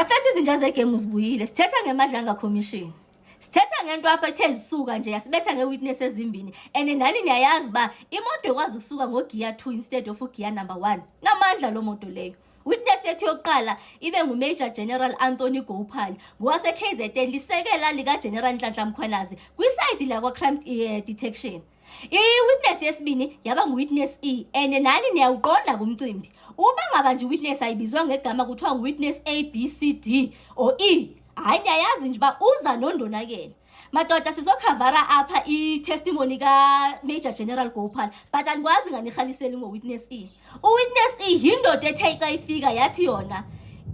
bafethu izinja zegame uzibuyile sithetha ngemadlanga commission sithetha ngento apha ethe zisuka nje yasibetha ngewitness ezimbini and nani niyayazi ba imoto ekwazi ukusuka ngogear 2 instead of ugear number 1 namandla lo moto leyo. Witness yethu yokuqala ibe nguMajor General Anthony Gopal ngowase KZN lisekela lika General Nhlanhla Mkhwanazi kwiside la kwa crime detection. I-witness yesibini yaba ngu-witness E and nani niyawuqonda kumcimbi uba ngaba nje witness ayibizwa ngegama kuthiwa ngu-witness A, B, C, D or E, hayi niyayazi nje uba uza nondonakele. Madoda sizokhavara apha i-testimony ka-Major General Gopal but andikwazi nganirhaliseli ngo-witness E. U-witness E yindoda ethe xa ifika yathi yona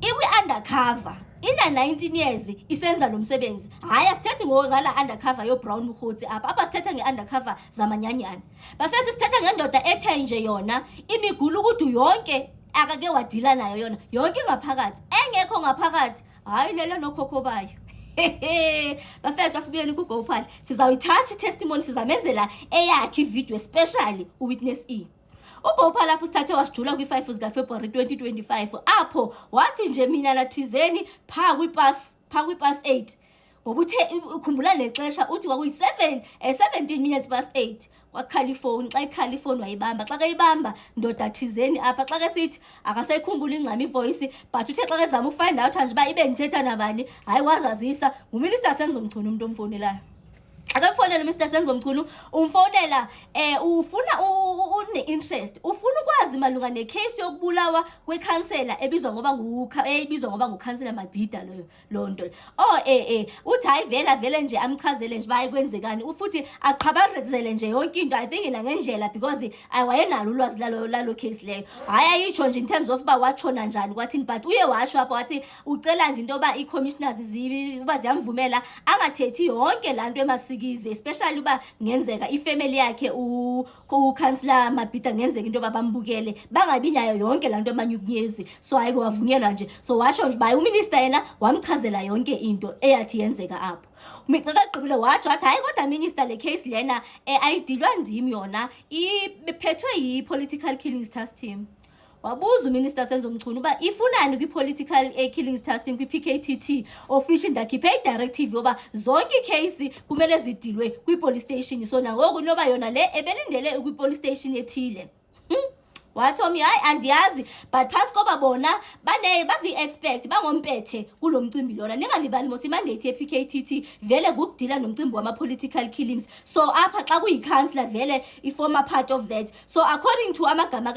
iwi-undercover ina-19 years isenza lo msebenzi. Hayi asithethi ngala undercover yo-brown mkhotsi apha sithetha nge-undercover zamanyanyana. Bafethu sithetha ngendoda ethe nje yona imigulu ukuthi yonke akake wadila nayo yona yonke ngaphakathi engekho ngaphakathi hayi lelo nokhokho bayo. Bafethu asibuyeni kuGopal sizawuyithatha i-testimony sizamenzela eyakhe ivideo especially u-witness E. uGopal lapho sithathe wasijula kwi-5 zikaFebruary 2025 apho wathi nje mina nathizeni pha kwipas 8 ngoba uthe ukhumbula lexesha uthi kwakuyi-7 17 minutes past 8 kwakhala ifoni. Xa ikhala ifoni wayibamba, xa kayibamba ndoda thizeni apha xa ke sithi akasayikhumbula ingcama ivoice but uthe xa kezama ufind out nje uba ibe ngithetha nabani hayi wazazisa nguMinister Senzo Mchunu umuntu omfonelayo. Akamfonela Mr Senzo Mchunu umfonela ufuna une-interest ufuna ukwazi malunga necase yokubulawa kwecouncillor ebizwa ngoba nguCouncillor Mabhida lonto. Uthi hayi vele nje amchazele nje bayikwenzekani futhi aqhabazelele nje yonke into I think nangendlela because awayenalo ulwazi lalo case leyo. Hayi ayitsho nje in terms of ba watshona njani kwathini but uye washo apho wathi ucela nje into yoba i-commissioners uba ziyamvumela angathethi yonke laa nto emasi especially uba ngenzeka ifamily yakhe uCouncillor Mabhida ngenzeka into babambukele bangabi nayo yonke laa nto emanyukunyezi so hayi wavunyelwa nje so watsho nje uba uminister yena wamchazela yonke into eyathi yenzeka apho. Umigqibile watsho wathi hayi kodwa minister le case lena ayidilwa ndim yona iphethwe yi-political killings task team. Wabuza uMinister Senzo Mchunu uba ifunani kwi-political killings task team kwi-PKTT of which ndakhiphe i-directive yoba zonke icase kumele zidilwe kwi-police station so nangoku noba yona le ebelindele kwi-police station ethile. Wathomi hayi andiyazi but phansi koba bona bazi-expect bangompethe kulo mcimbi lona ningalibali mos imandate ye-PKTT vele kukudila nomcimbi wama-political killings so apha xa kuyi-councillor vele i-former part of that so according to amagama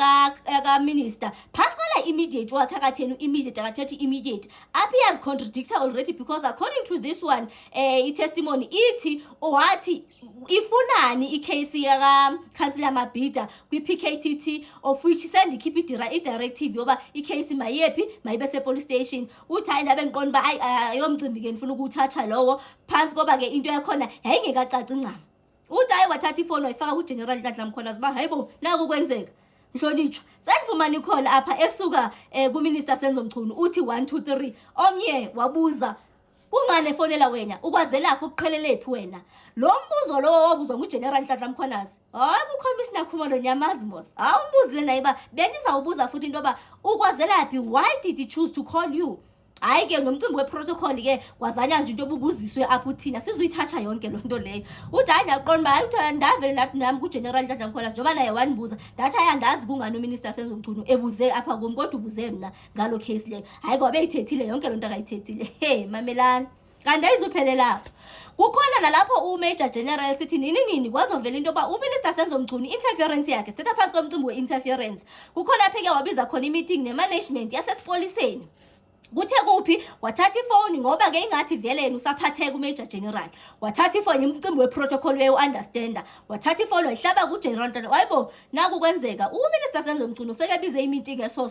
ka-minister phansi kwala immediate wakhe akatheni immediate akathethi immediate apha iyazi-contradicta already because according to this one i-testimony ithi wathi ifunani icase yaka-Councillor Mabhida kwi-PKTT of which sendikhipha i-directive yoba icase mayephi mayibe se-police station. Uthi hayi ndabe ngiqonda uba ayomcimbi ke ndifuna ukuwuthatha lowo phansi koba ke into yakhona yayingekacaci ncam. Uthi hayi wathatha ifoni wayifaka kuGeneral Nhlanhla Mkhwanazi uba hayibo naku kwenzeka mhlonitshwa sendifumana ikhona apha esuka kuMinister Senzo Mchunu uthi 1 2 3 omnye wabuza kungane efonela wena ukwazelapho uqhelelephi wena lo mbuzo lo wabuzwa nguGeneral Nhlanhla Mkhwanazi hayi kuCommissioner Khumalo Nyamazi mos awumbuzile naye ba bendizawubuza futhi into yoba ukwazelaphi why did he choose to call you. Hayi ke ngomcimbi weprotocol ke kwazanya nje into obubuziswe apho uthina sizuyithatha yonke lonto leyo. Uthi hayi ndaqonda hayi uthi ndavele nathi nami kuGeneral Nhlanhla Mkhwanazi njoba naye wanibuza ndathi ayandazi kungani uMinister Senzo Mchunu ebuze apha kum kodwa ubuze mina ngalo case leyo hayi kwabe eyithethile yonke lonto akayithethile mamelani kanti ayizuphelela apho. Kukhona nalapho uMajor General sithi nini kwazovela into yoba uMinister Senzo Mchunu interference yakhe setha phansi komcimbi we-interference kukhona apha ke wabiza khona i-meeting ne-management yasesipoliseni. Kuthe kuphi wathatha ifoni ngoba ke ingathi vele yena usaphatheka uMajor General wathatha ifoni umcimbi weprotocol we-understander wathatha ifoni wayihlaba kuGeneral wayibo naku kwenzeka uMinister Senzo Mchunu sekebize i-meeting so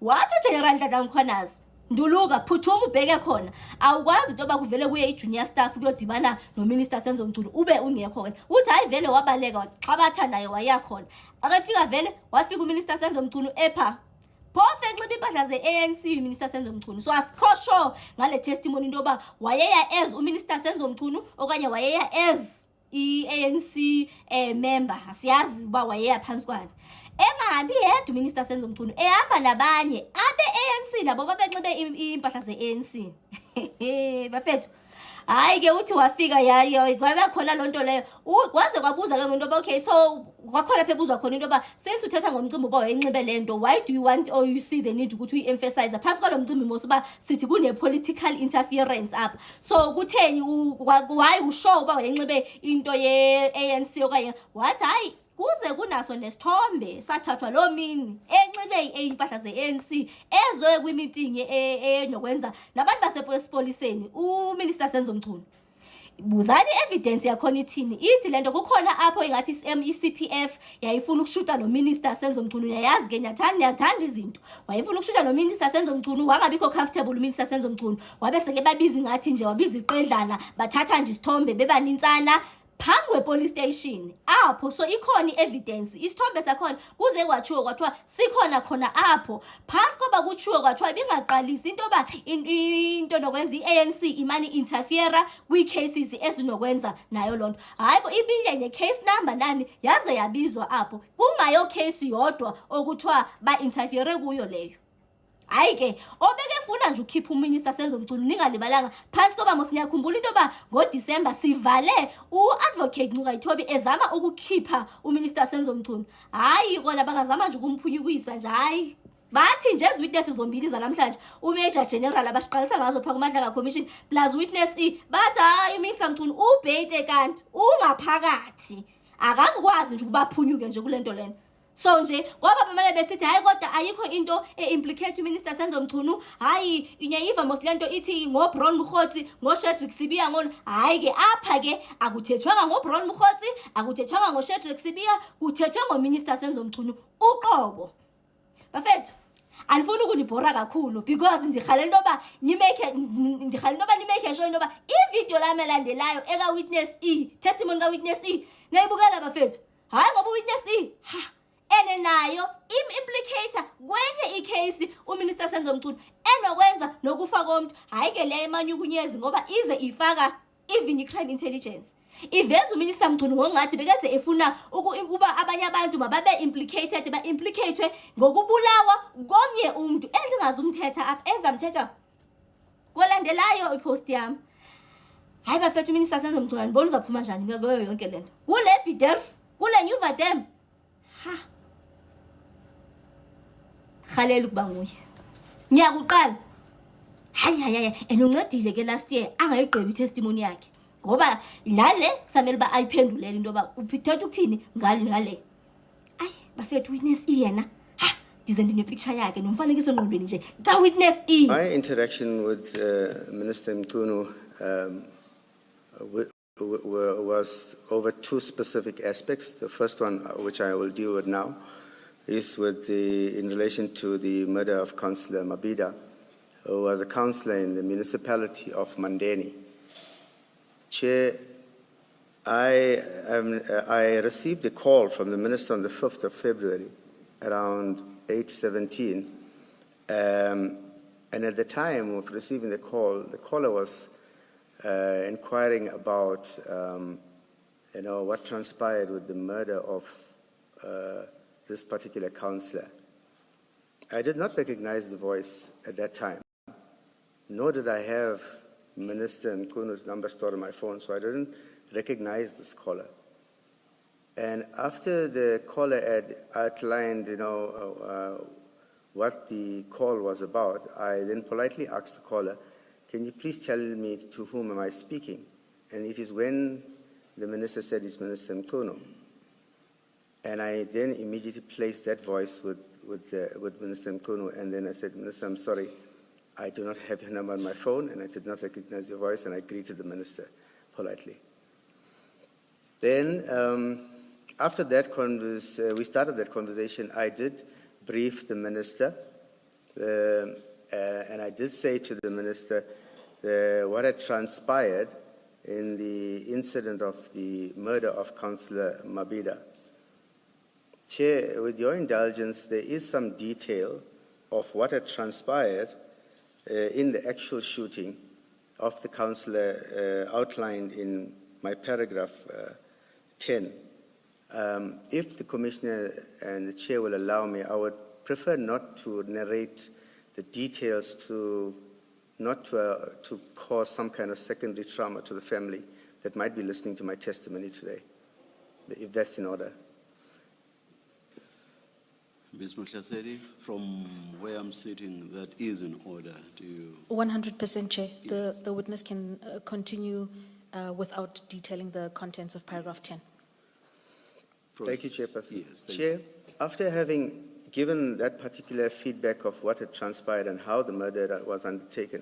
wathi uGeneral Nhlanhla Mkhwanazi nduluka phuthuma ubheke khona awukwazi into yoba kuvele kuye i-junior staff kuyodibana noMinister Senzo Mchunu ube ungekho wena. Uthi hayi vele wabaleka waxabatha naye wayakhona akafika vele wafika uMinister Senzo Mchunu epha phofe enxiba impahla ze-ANC uMinister Senzo Mchunu so asikho sure ngale testimony into yoba wayeya as uMinister Senzo Mchunu okanye wayeya as i-ANC member asiyazi uba wayeya phansi kwani. engahambi yedwa Minister Senzo Mchunu, ehamba nabanye abe-ANC nabo babenxibe impahla ze-ANC. Bafethu, hayi ke uthi wafika kwabe khona loo nto leyo kwaze kwabuza ke ngento yoba okay, so kwakhona pha ebuzwa khona into yoba since uthetha ngomcimbi uba wayenxibe le nto, why do you want or you see the need ukuthi uyi-emphasize phantsi kwalo mcimbi mos uba sithi kune-political interference apha. So kutheni why ushow uba wayenxibe into ye-ANC okanye wathi hayi kuze kunaso nesithombe sathathwa loo mini enxibe impahla ze-ANC ezoye kwimitingi enokwenza nabantu basepolisaeni uMinister Senzo Mchunu. Buzani evidence yakhona ithini, ithi lento kukhona apho ingathi i-CPF yayifuna ukushuta no Minister Senzo Mchunu. Yayazi ke niyazithanda izinto, wayefuna ukushuta no Minister Senzo Mchunu, wangabikho comfortable uMinister Senzo Mchunu, wabe seke babiza ngathi nje wabiza iqedlana bathatha nje isithombe bebanintsana phambi police station apho. So ikhona evidence, isithombe sakhona kuze kwathiwa sikhona khona apho phasi koba kutshiwo kwathiwa bingaqalisi into yoba into nokwenza i-ANC imani interfere kwii-cases ezinokwenza nayo loo nto. Hayi bo ibile ne-case number nani yaze yabizwa apho, kungayo case yodwa okuthiwa ba-interfere kuyo leyo. Hayi ke obekefuna nje ukhipha uMinister Senzo Mchunu ningalibalanga phantsi koba mos niyakhumbula into yoba ngoDisemba sivale u-advocate Ncukayithobi ezama ukukhipha uMinister Senzo Mchunu. Hayi kona bangazama nje ukumphunyukisa nje, hayi bathi nje ezi-witnesses zombili zanamhlanje uMajor General abasiqalisa ngazo phaa kuMandla Commission plus witness E bathi hayi uMinister Mchunu ubhete kanti ungaphakathi akazukwazi nje ukubaphunyuke nje kule nto lena. So nje kwaba bamele besithi hayi kodwa ayikho into e-implicate uMinister Senzo Mchunu, hayi inyayiva mos lento ithi ngoBron Mkhotsi ngoShadrack Sibiya ngona. Hayi ke apha ke akuthethwanga ngoBron Mkhotsi, akuthethwanga ngoShadrack Sibiya, kuthethwe ngoMinister Senzo Mchunu uqobo. Bafethu andifuni ukunibhora kakhulu because ndirhalela into yoba nimake sure into yoba ividiyo lami elandelayo eka-witness E, testimony ka-witness E nayibukela bafethu. Hayi ngoba u-witness E ene nayo im-implicator kwenye icase uMinister Senzo Mchunu enokwenza nokufa komuntu. Hayi ke leyo emanyukunyezi ngoba ize ifaka even i-crime intelligence iveza uMinister Mchunu ngokungathi bekeze efuna ukuba abanye abantu mababe implicated, ba-implicatwe ngokubulawa komnye umuntu endingazumthetha apha enzamthetha kolandelayo ipost yami. Hayi bafethu uMinister Senzo Mchunu andibona uzaphuma njani kuyo yonke le nto, kule Biderf kule New Vadem. Khalela ukuba nguye ngiyakuqala. Hayi uncedile ke last year angayigqibi testimony yakhe ngoba nale kusamele ba ayiphendulele into yoba uthetha ukuthini ngale. Ayi bafethu witness E yena ndize ndinepicture yakhe nomfanekiso ngqondweni nje ka-witness E. My interaction with Minister Mchunu was over two specific aspects. The first one, which I will deal with now, is in relation to the murder of Councillor Mabhida, who was a councillor in the municipality of Mandeni. Chair, I received a call from the minister on the 5th of February around 8:17, and at the time of receiving the caller was inquiring about what transpired with the murder of this particular councillor. I did not recognize the voice at that time, nor did I have Minister Mchunu's number stored on my phone, so I didn't recognize this caller. And after the caller had outlined, what the call was about, I then politely asked the caller, "Can you please tell me to whom am I speaking?" And it is when the minister said it's Minister Mchunu. And I then immediately placed that voice with Minister Mchunu, and then I said, "Minister, I'm sorry, I do not have your number on my phone, and I did not recognize your voice," and I greeted the minister politely. Then, after that we started that conversation, I did brief the minister, and I did say to the minister what had transpired in the incident of the murder of Councillor Mabhida. Chair, with your indulgence, there is some detail of what had transpired in the actual shooting of the councillor outlined in my paragraph 10. If the Commissioner and the Chair will allow me, I would prefer not to narrate the details to cause some kind of secondary trauma to the family that might be listening to my testimony today, if that's in order. Ms. Mhlaseli, from where I'm sitting, that is in order. Do you? 100%, Chair. Yes. The witness can continue without detailing the contents of paragraph 10. Thank you, Chairperson. Yes, thank Chair, you. after having given that particular feedback of what had transpired and how the murder was undertaken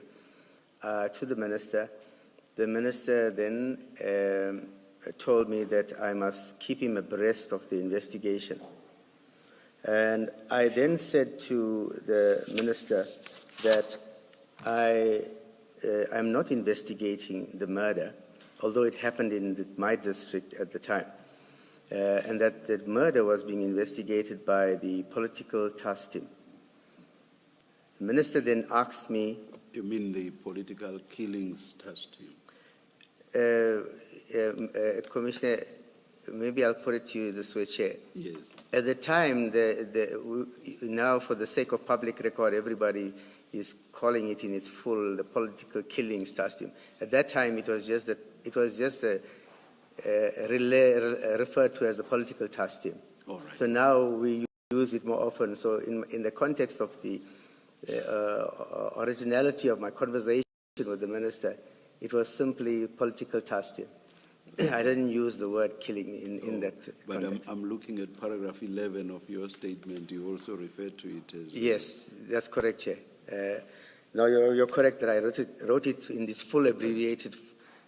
to the Minister then told me that I must keep him abreast of the investigation. And I then said to the Minister that I'm not investigating the murder, although it happened in my district at the time, and that the murder was being investigated by the political task team. The Minister then asked me... You mean the political killings task team? Commissioner, maybe I'll put it to you this way, Chair. Yes. At the time, now for the sake of public record, everybody is calling it in its full the political killings task team. At that time, it was just referred to as the political task team. All right. So now we use it more often. So in the context of the originality of my conversation with the Minister, it was simply political task team. I didn't use the word killing in that But context. I'm looking at paragraph 11 of your statement. You also referred to it as... Yes, that's correct, Chair. No, you're correct that I wrote it in this full abbreviated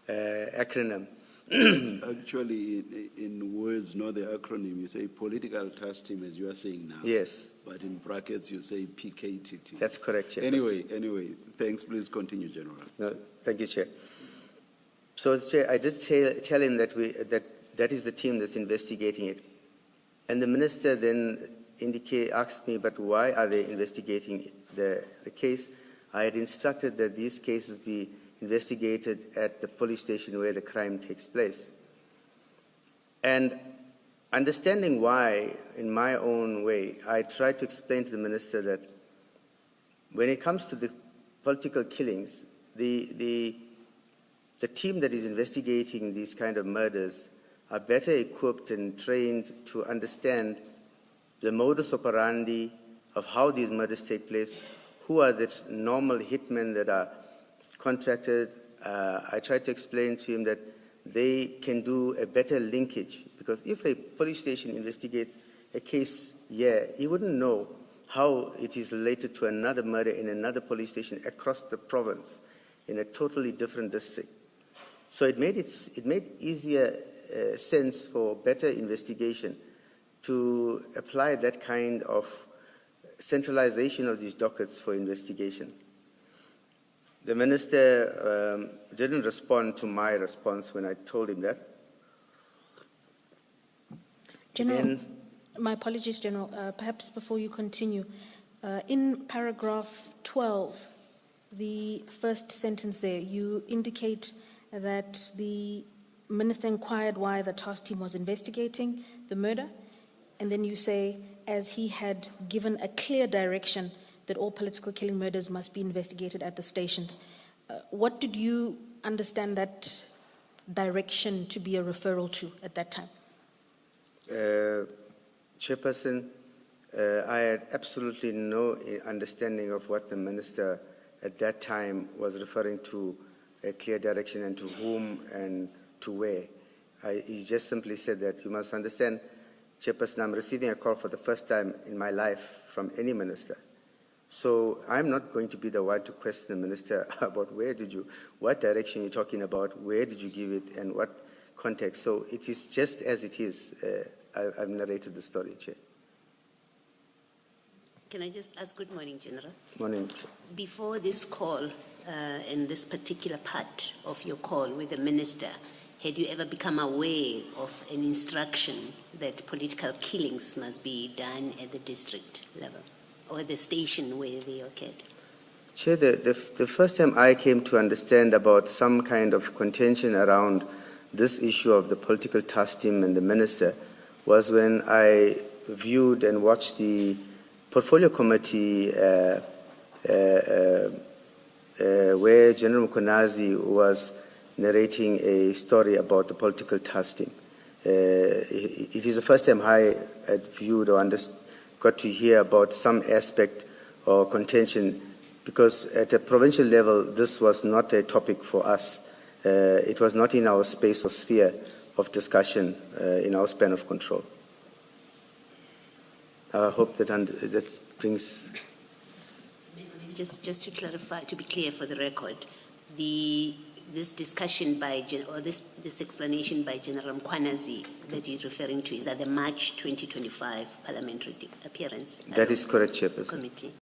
acronym. Actually, in words, not the acronym, you say political task team, as you are saying now. Yes. But in brackets, you say PKTT. That's correct, Chair. Anyway, thanks. Please continue, General. No, thank you, Chair. So, Chair, I did tell him that is the team that's investigating it. And the Minister then asked me, but why are they investigating the case? I had instructed that these cases be investigated at the police station where the crime takes place. And understanding why, in my own way, I tried to explain to the Minister that when it comes to the political killings, the team that is investigating these kind of murders are better equipped and trained to understand the modus operandi of how these murders take place, who are the normal hitmen that are contracted. I tried to explain to him that they can do a better linkage, because if a police station investigates a case here, he wouldn't know how it is related to another murder in another police station across the province in a totally different district. So it made easier sense for better investigation to apply that kind of centralization of these dockets for investigation. The Minister didn't respond to my response when I told him that. General, my apologies, General. Perhaps before you continue, in paragraph 12, the first sentence there, you indicate that the Minister inquired why the task team was investigating the murder, and then you say, as he had given a clear direction that all political killing murders must be investigated at the stations. What did you understand that direction to be a referral to at that time? Chairperson, I had absolutely no understanding of what the Minister at that time was referring to, a clear direction, and to whom and to where. He just simply said that you must understand, Chairperson, I'm receiving a call for the first time in my life from any minister. So I'm not going to be the one to question the Minister about what direction you're talking about, where did you give it, and what context. So it is just as it is. I've narrated the story, Chair. Can I just ask, good morning, General. Morning, Chair. Before this call, in this particular part of your call with the Minister, had you ever become aware of an instruction that political killings must be done at the district level or the station where they occurred? Chair, the first time I came to understand about some kind of contention around this issue of the political task team and the Minister was when I viewed and watched the portfolio committee where General Mkhwanazi was narrating a story about the political testing. It is the first time I had viewed or got to hear about some aspect or contention, because at a provincial level, this was not a topic for us. It was not in our space or sphere of discussion, in our span of control. I hope that brings... Just to clarify, to be clear for the record, this discussion this explanation by General Mkhwanazi that he's referring to is at the March 2025 parliamentary appearance. That is correct, Chairperson. Committee.